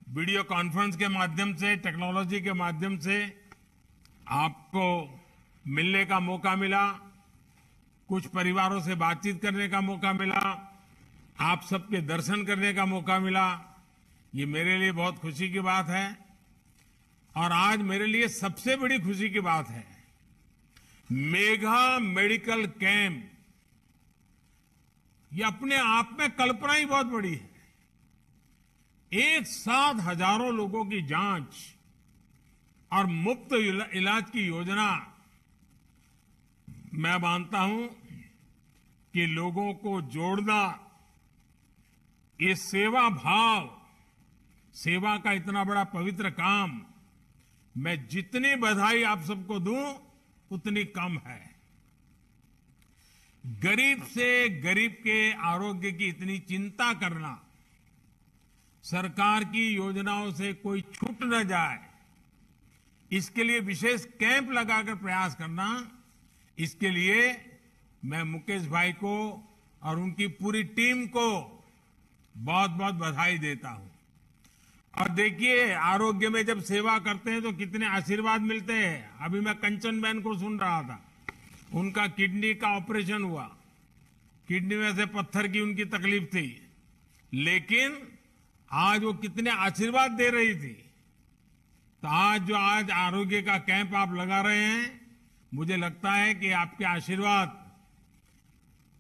वीडियो कॉन्फ्रेंस के माध्यम से, टेक्नोलॉजी के माध्यम से आपको मिलने का मौका मिला, कुछ परिवारों से बातचीत करने का मौका मिला, आप सबके दर्शन करने का मौका मिला। ये मेरे लिए बहुत खुशी की बात है। और आज मेरे लिए सबसे बड़ी खुशी की बात है, मेगा मेडिकल कैंप, ये अपने आप में कल्पना ही बहुत बड़ी है। एक साथ हजारों लोगों की जांच और मुफ्त इलाज की योजना, मैं मानता हूं कि लोगों को जोड़ना, ये सेवा भाव, सेवा का इतना बड़ा पवित्र काम, मैं जितनी बधाई आप सबको दूं उतनी कम है। गरीब से गरीब के आरोग्य की इतनी चिंता करना, सरकार की योजनाओं से कोई छूट न जाए, इसके लिए विशेष कैंप लगाकर प्रयास करना, इसके लिए मैं मुकेश भाई को और उनकी पूरी टीम को बहुत बहुत बधाई देता हूं। और देखिए, आरोग्य में जब सेवा करते हैं तो कितने आशीर्वाद मिलते हैं। अभी मैं कंचन बहन को सुन रहा था, उनका किडनी का ऑपरेशन हुआ, किडनी में से पत्थर की उनकी तकलीफ थी, लेकिन आज वो कितने आशीर्वाद दे रही थी। तो आज आरोग्य का कैंप आप लगा रहे हैं, मुझे लगता है कि आपके आशीर्वाद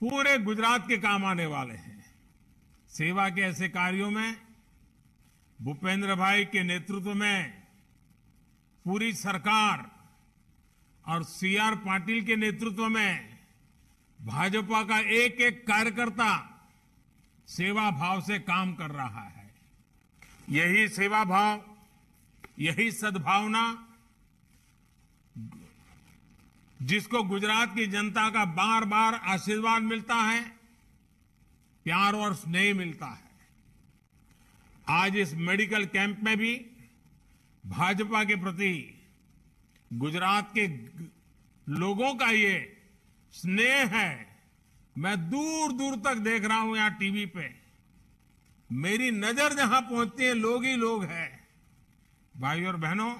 पूरे गुजरात के काम आने वाले हैं। सेवा के ऐसे कार्यों में भूपेंद्र भाई के नेतृत्व में पूरी सरकार और सीआर पाटिल के नेतृत्व में भाजपा का एक एक कार्यकर्ता सेवा भाव से काम कर रहा है। यही सेवा भाव, यही सद्भावना जिसको गुजरात की जनता का बार बार आशीर्वाद मिलता है, प्यार और स्नेह मिलता है। आज इस मेडिकल कैंप में भी भाजपा के प्रति गुजरात के लोगों का ये स्नेह है। मैं दूर दूर तक देख रहा हूं यहां टीवी पे, मेरी नजर जहां पहुंचती है लोग ही लोग हैं। भाइयों और बहनों,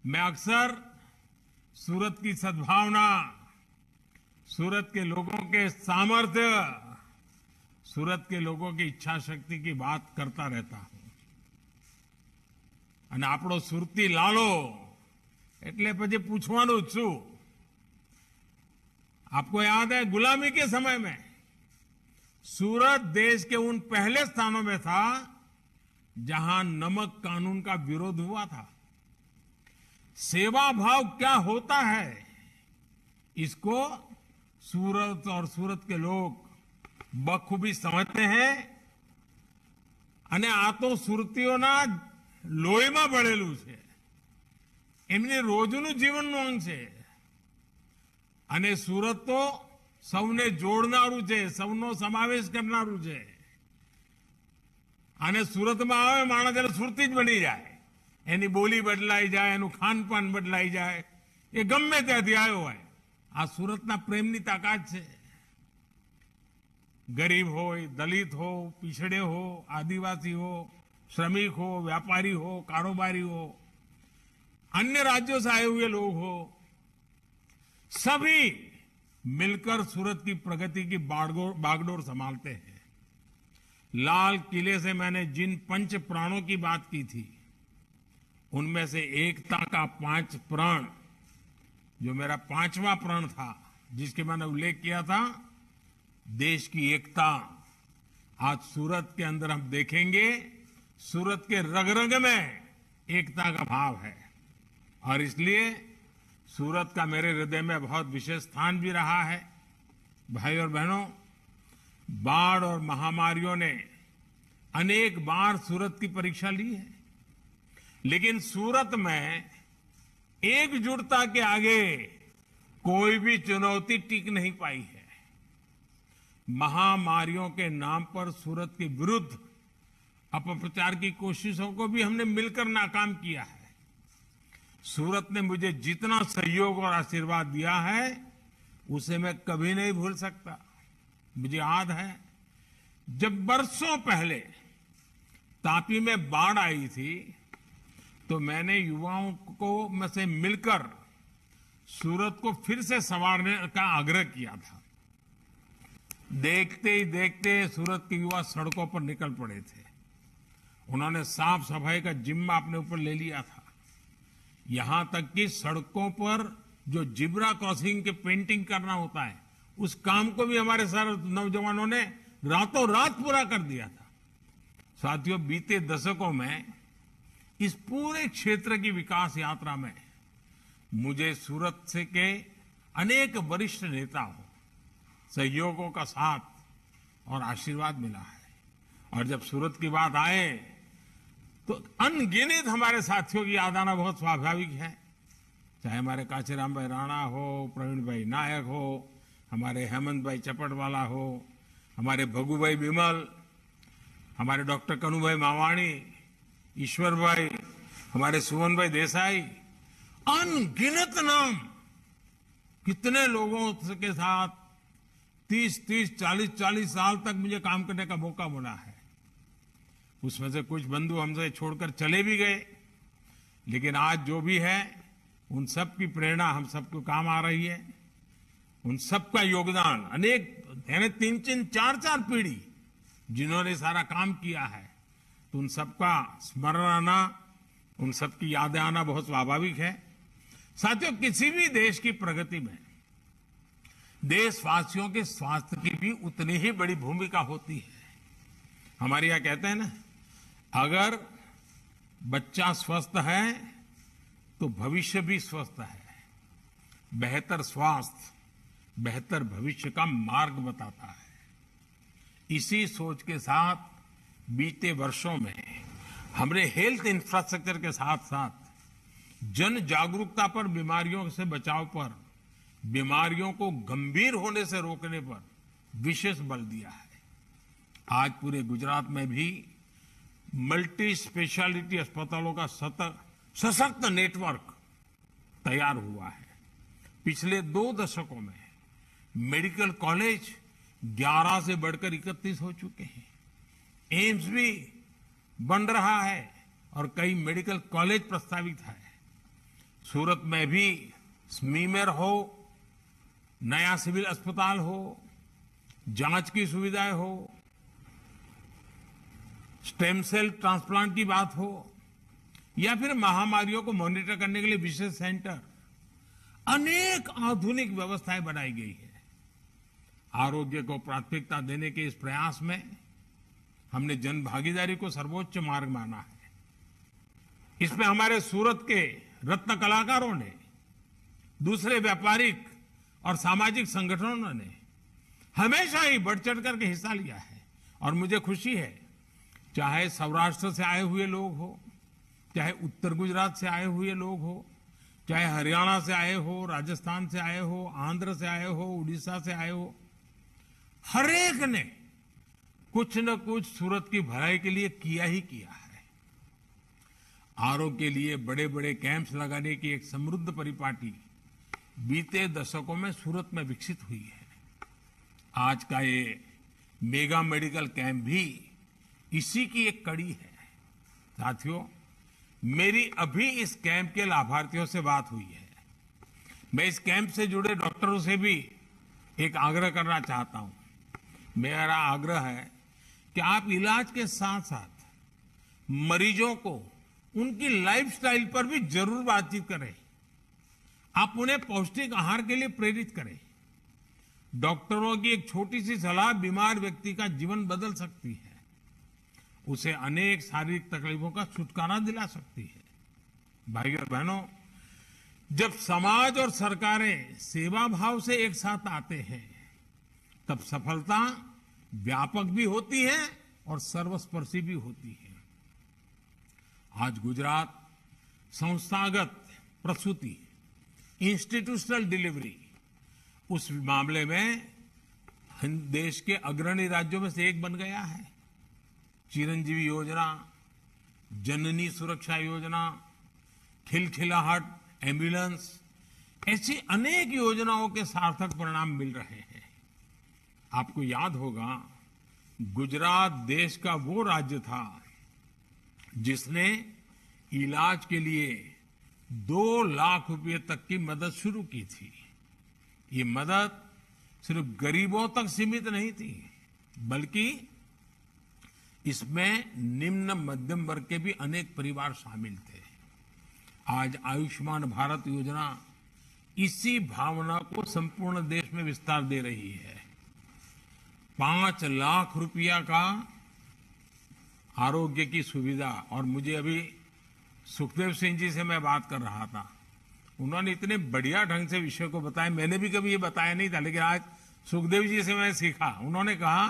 मैं अक्सर सूरत की सद्भावना, सूरत के लोगों के सामर्थ्य, सूरत के लोगों की इच्छा शक्ति की बात करता रहता हूं। અને આપણો સુરતી લાલો એટલે પછી પૂછવાનું જ છું। आपको याद है, गुलामी के समय में सूरत देश के उन पहले स्थानों में था जहां नमक कानून का विरोध हुआ था। सेवा भाव क्या होता है, इसको सूरत और सूरत के लोग बखूबी समझते हैं। અને આ તો સુરતીઓના લોહીમાં ભળેલું છે, એમની રોજનું જીવનનું અંગ છે। અને સુરત તો સૌને જોડનારું છે, સૌનો સમાવેશ કરનારું છે। અને સુરતમાં આવે માણસ એટલે સુરતી જ બની જાય, એની બોલી બદલાઈ જાય, એનું ખાનપાન બદલાઈ જાય, એ ગમે ત્યાંથી આવ્યો હોય। આ સુરતના પ્રેમની તાકાત છે। गरीब हो, दलित हो, पिछड़े हो, आदिवासी हो, श्रमिक हो, व्यापारी हो, कारोबारी हो, अन्य राज्यों से आए हुए लोग हो, सभी मिलकर सूरत की प्रगति की बागडोर संभालते हैं। लाल किले से मैंने जिन पंच प्राणों की बात की थी, उनमें से एकता का 5 प्राण जो मेरा 5वां प्रण था, जिसके मैंने उल्लेख किया था, देश की एकता, आज सूरत के अंदर हम देखेंगे, सूरत के रग रग में एकता का भाव है। और इसलिए सूरत का मेरे हृदय में बहुत विशेष स्थान भी रहा है। भाई और बहनों, बाढ़ और महामारियों ने अनेक बार सूरत की परीक्षा ली है, लेकिन सूरत में एकजुटता के आगे कोई भी चुनौती टिक नहीं पाई है। महामारियों के नाम पर सूरत के विरुद्ध अपप्रचार की कोशिशों को भी हमने मिलकर नाकाम किया है। सूरत ने मुझे जितना सहयोग और आशीर्वाद दिया है, उसे मैं कभी नहीं भूल सकता। मुझे याद है, जब बरसों पहले तापी में बाढ़ आई थी, तो मैंने युवाओं को में से मिलकर सूरत को फिर से संवारने का आग्रह किया था। देखते ही देखते सूरत के युवा सड़कों पर निकल पड़े थे। उन्होंने साफ सफाई का जिम्मा अपने ऊपर ले लिया था। यहां तक कि सड़कों पर जो जिब्रा क्रॉसिंग के पेंटिंग करना होता है, उस काम को भी हमारे सारे नौजवानों ने रातों रात पूरा कर दिया था। साथियों, बीते दशकों में इस पूरे क्षेत्र की विकास यात्रा में मुझे सूरत से के अनेक वरिष्ठ नेताओं, सहयोगों का साथ और आशीर्वाद मिला है। और जब सूरत की बात आए तो अनगिनत हमारे साथियों की याद आना बहुत स्वाभाविक है। चाहे हमारे काशीराम भाई राणा हो, प्रवीण भाई नायक हो, हमारे हेमंत भाई चपटवाला हो, हमारे भगू भाई बिमल, हमारे डॉक्टर कन्हू भाई मावाणी, ईश्वर भाई, हमारे सुमन भाई देसाई, अनगिनत नाम। कितने लोगों के साथ 30-30, 40-40 साल तक मुझे काम करने का मौका मिला है। उसमें से कुछ बंधु हमसे छोड़कर चले भी गए, लेकिन आज जो भी है, उन सब की प्रेरणा हम सबको काम आ रही है। उन सबका योगदान अनेक, यानी 3-3, 4-4 पीढ़ी जिन्होंने सारा काम किया है, तो उन सबका स्मरण आना, उन सबकी यादें आना बहुत स्वाभाविक है। साथियों, किसी भी देश की प्रगति में देशवासियों के स्वास्थ्य की भी उतनी ही बड़ी भूमिका होती है। हमारे यहाँ कहते हैं ना, अगर बच्चा स्वस्थ है तो भविष्य भी स्वस्थ है। बेहतर स्वास्थ्य बेहतर भविष्य का मार्ग बताता है। इसी सोच के साथ बीते वर्षों में हमने हेल्थ इंफ्रास्ट्रक्चर के साथ साथ जन जागरूकता पर, बीमारियों से बचाव पर, बीमारियों को गंभीर होने से रोकने पर विशेष बल दिया है। आज पूरे गुजरात में भी मल्टी स्पेशलिटी अस्पतालों का सशक्त नेटवर्क तैयार हुआ है। पिछले 2 दशकों में मेडिकल कॉलेज 11 से बढ़कर 31 हो चुके हैं। एम्स भी बन रहा है और कई मेडिकल कॉलेज प्रस्तावित है। सूरत में भी स्मीमेर हो, नया सिविल अस्पताल हो, जांच की सुविधाएं हो, स्टेम सेल ट्रांसप्लांट की बात हो, या फिर महामारियों को मॉनिटर करने के लिए विशेष सेंटर, अनेक आधुनिक व्यवस्थाएं बनाई गई है। आरोग्य को प्राथमिकता देने के इस प्रयास में हमने जन भागीदारी को सर्वोच्च मार्ग माना है। इसमें हमारे सूरत के रत्न कलाकारों ने, दूसरे व्यापारिक और सामाजिक संगठनों ने हमेशा ही बढ़ चढ़ करके हिस्सा लिया है। और मुझे खुशी है, चाहे सौराष्ट्र से आए हुए लोग हो, चाहे उत्तर गुजरात से आए हुए लोग हो, चाहे हरियाणा से आए हो, राजस्थान से आए हो, आंध्र से आए हो, उड़ीसा से आए हो, हर एक ने कुछ न कुछ सूरत की भलाई के लिए किया ही किया है। आरोग्य के लिए बड़े बड़े कैंप्स लगाने की एक समृद्ध परिपाटी बीते दशकों में सूरत में विकसित हुई है। आज का ये मेगा मेडिकल कैंप भी इसी की एक कड़ी है। साथियों, मेरी अभी इस कैंप के लाभार्थियों से बात हुई है। मैं इस कैंप से जुड़े डॉक्टरों से भी एक आग्रह करना चाहता हूं। मेरा आग्रह है कि आप इलाज के साथ साथ मरीजों को उनकी लाइफस्टाइल पर भी जरूर बातचीत करें। आप उन्हें पौष्टिक आहार के लिए प्रेरित करें। डॉक्टरों की एक छोटी सी सलाह बीमार व्यक्ति का जीवन बदल सकती है, उसे अनेक शारीरिक तकलीफों का छुटकारा दिला सकती है। भाइयों और बहनों, जब समाज और सरकारें सेवा भाव से एक साथ आते हैं, तब सफलता व्यापक भी होती है और सर्वस्पर्शी भी होती है। आज गुजरात संस्थागत प्रसूति, इंस्टीट्यूशनल डिलीवरी, उस मामले में देश के अग्रणी राज्यों में से एक बन गया है। चिरंजीवी योजना, जननी सुरक्षा योजना, खिलखिलाहट एम्बुलेंस, ऐसी अनेक योजनाओं के सार्थक परिणाम मिल रहे हैं। आपको याद होगा, गुजरात देश का वो राज्य था जिसने इलाज के लिए 2 लाख रुपए तक की मदद शुरू की थी। ये मदद सिर्फ गरीबों तक सीमित नहीं थी, बल्कि इसमें निम्न मध्यम वर्ग के भी अनेक परिवार शामिल थे। आज आयुष्मान भारत योजना इसी भावना को संपूर्ण देश में विस्तार दे रही है। 5 लाख रुपया का आरोग्य की सुविधा, और मुझे अभी सुखदेव सिंह जी से मैं बात कर रहा था, उन्होंने इतने बढ़िया ढंग से विषय को बताया, मैंने भी कभी ये बताया नहीं था, लेकिन आज सुखदेव जी से मैं सीखा। उन्होंने कहा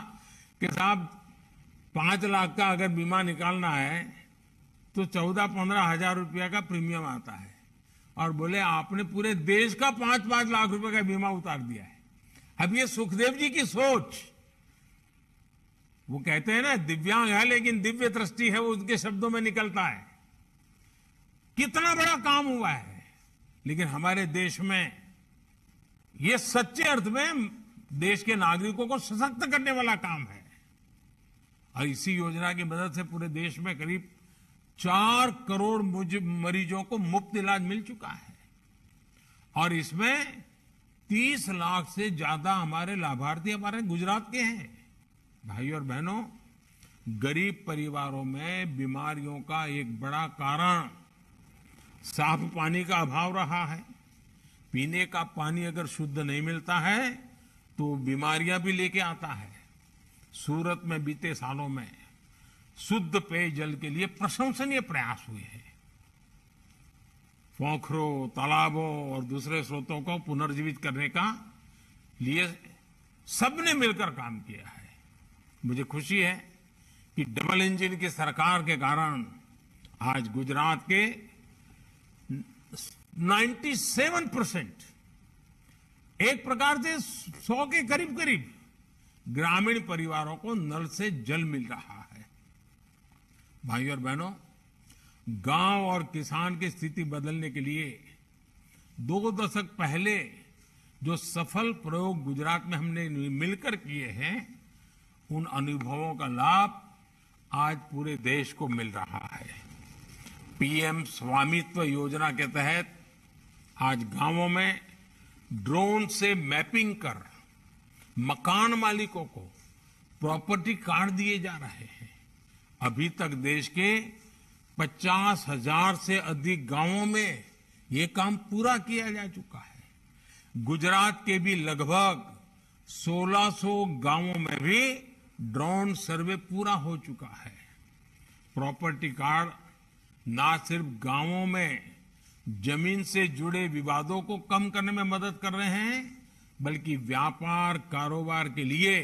कि साहब 5 लाख का अगर बीमा निकालना है तो 14-15 हजार रुपया का प्रीमियम आता है, और बोले आपने पूरे देश का 5-5 लाख रुपए का बीमा उतार दिया है। अब ये सुखदेव जी की सोच, वो कहते हैं ना दिव्यांग है लेकिन दिव्य दृष्टि है, वो उनके शब्दों में निकलता है। कितना बड़ा काम हुआ है, लेकिन हमारे देश में ये सच्चे अर्थ में देश के नागरिकों को सशक्त करने वाला काम है। और इसी योजना की मदद से पूरे देश में करीब 4 करोड़ मरीजों को मुफ्त इलाज मिल चुका है, और इसमें 30 लाख से ज्यादा हमारे लाभार्थी हमारे गुजरात के हैं। भाइयों और बहनों, गरीब परिवारों में बीमारियों का एक बड़ा कारण साफ पानी का अभाव रहा है। पीने का पानी अगर शुद्ध नहीं मिलता है तो बीमारियां भी लेके आता है। सूरत में बीते सालों में शुद्ध पेयजल के लिए प्रशंसनीय प्रयास हुए हैं। पोखरों, तालाबों और दूसरे स्रोतों को पुनर्जीवित करने का लिए सबने मिलकर काम किया है। मुझे खुशी है कि डबल इंजन की सरकार के कारण आज गुजरात के 97%, एक प्रकार से 100 के करीब करीब ग्रामीण परिवारों को नल से जल मिल रहा है। भाइयों और बहनों, गांव और किसान की स्थिति बदलने के लिए 2 दशक पहले जो सफल प्रयोग गुजरात में हमने मिलकर किए हैं, उन अनुभवों का लाभ आज पूरे देश को मिल रहा है। पीएम स्वामित्व योजना के तहत आज गांवों में ड्रोन से मैपिंग कर मकान मालिकों को प्रॉपर्टी कार्ड दिए जा रहे हैं। अभी तक देश के 50,000 से अधिक गांवों में ये काम पूरा किया जा चुका है। गुजरात के भी लगभग 1600 गांवों में भी ड्रोन सर्वे पूरा हो चुका है। प्रॉपर्टी कार्ड ना सिर्फ गांवों में जमीन से जुड़े विवादों को कम करने में मदद कर रहे हैं, बल्कि व्यापार कारोबार के लिए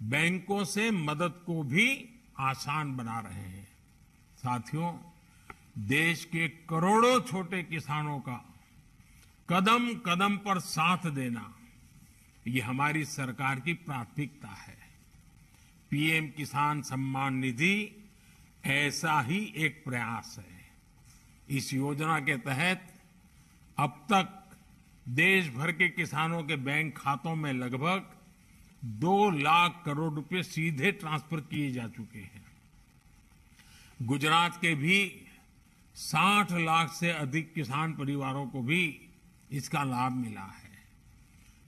बैंकों से मदद को भी आसान बना रहे हैं। साथियों, देश के करोड़ों छोटे किसानों का कदम कदम पर साथ देना, ये हमारी सरकार की प्राथमिकता है। पीएम किसान सम्मान निधि ऐसा ही एक प्रयास है। इस योजना के तहत अब तक देश भर के किसानों के बैंक खातों में लगभग 2 लाख करोड़ रुपए सीधे ट्रांसफर किए जा चुके हैं। गुजरात के भी 60 लाख से अधिक किसान परिवारों को भी इसका लाभ मिला है।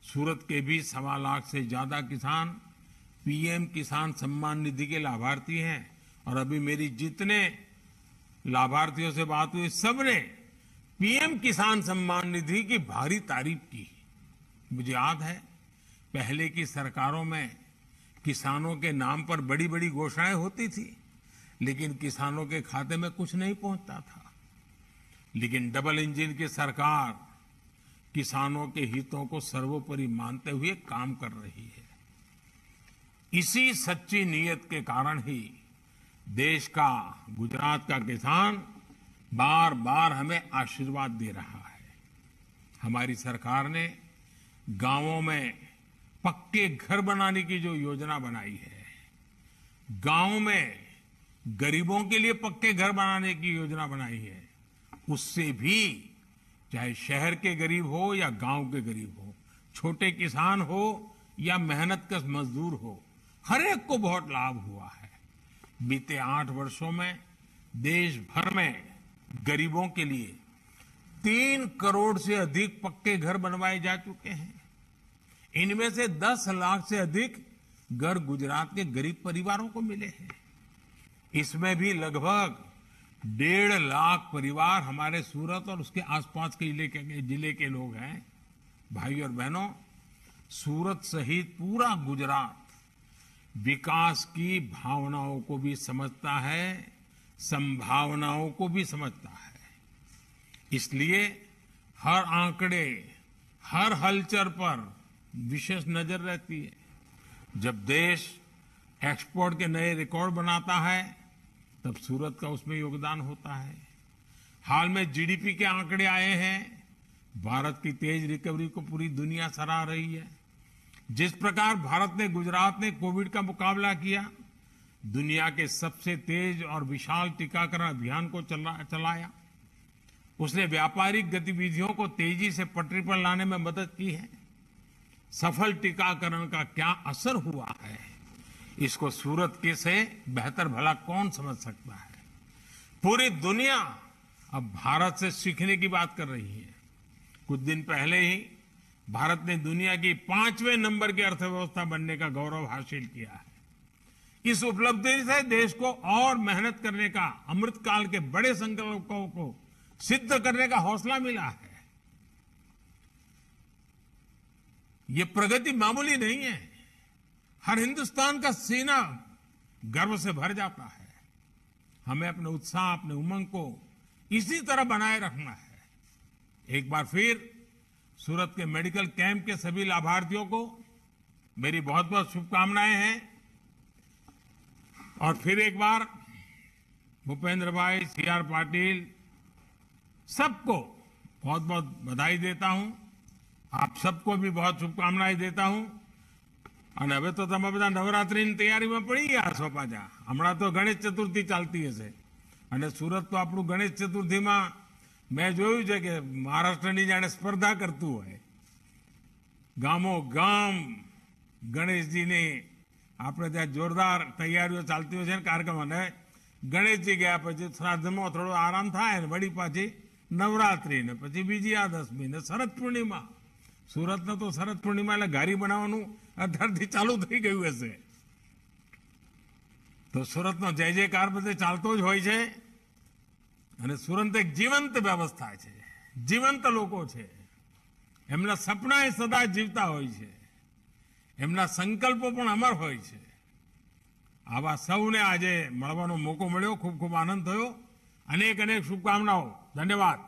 सूरत के भी 1.25 लाख से ज्यादा किसान पीएम किसान सम्मान निधि के लाभार्थी हैं, और अभी मेरी जितने लाभार्थियों से बात हुई, सबने पीएम किसान सम्मान निधि की भारी तारीफ की। मुझे याद है पहले की सरकारों में किसानों के नाम पर बड़ी बड़ी घोषणाएं होती थी, लेकिन किसानों के खाते में कुछ नहीं पहुंचता था। लेकिन डबल इंजन की सरकार किसानों के हितों को सर्वोपरि मानते हुए काम कर रही है। इसी सच्ची नीयत के कारण ही देश का, गुजरात का किसान बार बार हमें आशीर्वाद दे रहा है। हमारी सरकार ने गांवों में पक्के घर बनाने की जो योजना बनाई है, गांव में गरीबों के लिए पक्के घर बनाने की योजना बनाई है, उससे भी चाहे शहर के गरीब हो या गांव के गरीब हो, छोटे किसान हो या मेहनतकश मजदूर हो, हर एक को बहुत लाभ हुआ है। बीते 8 वर्षों में देश भर में गरीबों के लिए 3 करोड़ से अधिक पक्के घर बनवाए जा चुके हैं। इनमें से 10 लाख से अधिक घर गुजरात के गरीब परिवारों को मिले हैं। इसमें भी लगभग 1.5 लाख परिवार हमारे सूरत और उसके आसपास के जिले के लोग हैं। भाई और बहनों, सूरत सहित पूरा गुजरात विकास की भावनाओं को भी समझता है, संभावनाओं को भी समझता है। इसलिए हर आंकड़े, हर हलचल पर विशेष नजर रहती है। जब देश एक्सपोर्ट के नए रिकॉर्ड बनाता है, तब सूरत का उसमें योगदान होता है। हाल में जीडीपी के आंकड़े आए हैं। भारत की तेज रिकवरी को पूरी दुनिया सराह रही है। जिस प्रकार भारत ने, गुजरात ने कोविड का मुकाबला किया, दुनिया के सबसे तेज और विशाल टीकाकरण अभियान को चलाया, उसने व्यापारिक गतिविधियों को तेजी से पटरी पर लाने में मदद की है। सफल टीकाकरण का क्या असर हुआ है, इसको सूरत के से बेहतर भला कौन समझ सकता है। पूरी दुनिया अब भारत से सीखने की बात कर रही है। कुछ दिन पहले ही भारत ने दुनिया की 5वें नंबर की अर्थव्यवस्था बनने का गौरव हासिल किया है। इस उपलब्धि से देश को और मेहनत करने का, अमृतकाल के बड़े संकल्पों को सिद्ध करने का हौसला मिला है। ये प्रगति मामूली नहीं है। हर हिंदुस्तान का सीना गर्व से भर जाता है। हमें अपने उत्साह, अपने उमंग को इसी तरह बनाए रखना है। एक बार फिर सूरत के मेडिकल कैंप के सभी लाभार्थियों को मेरी बहुत बहुत शुभकामनाएं हैं। और फिर एक बार भूपेंद्र भाई, सीआर पाटिल, सबको बहुत बहुत बधाई देता हूं। आप सबको भी बहुत शुभकामनाएं देता हूं। અને હવે તો તમે બધા નવરાત્રીની તૈયારીમાં પડી ગયા છો પાછા. હમણાં તો ગણેશ ચતુર્થી ચાલતી હશે અને સુરત તો આપણું ગણેશ ચતુર્થીમાં મેં જોયું છે કે મહારાષ્ટ્રની જાણે સ્પર્ધા કરતું હોય. ગામો ગામ ગણેશજીની આપણે ત્યાં જોરદાર તૈયારીઓ ચાલતી હોય છે ને કાર્યક્રમ. અને ગણેશજી ગયા પછી શ્રાદ્ધમાં થોડો આરામ થાય ને વળી પાછી નવરાત્રી ને પછી વિજયાદશમી ને શરદ પૂર્ણિમા. સુરતનો તો શરદ પૂર્ણિમા એટલે ઘારી બનાવવાનું અત્યારથી ચાલુ થઈ ગયું હશે. તો સુરતનો જય જયકાર બધે ચાલતો જ હોય છે. અને સુરત એક જીવંત વ્યવસ્થા છે, જીવંત લોકો છે. એમના સપના એ સદા જીવતા હોય છે, એમના સંકલ્પો પણ અમર હોય છે. આવા સૌને આજે મળવાનો મોકો મળ્યો. ખૂબ ખૂબ આનંદ થયો. અનેક અનેક શુભકામનાઓ. ધન્યવાદ.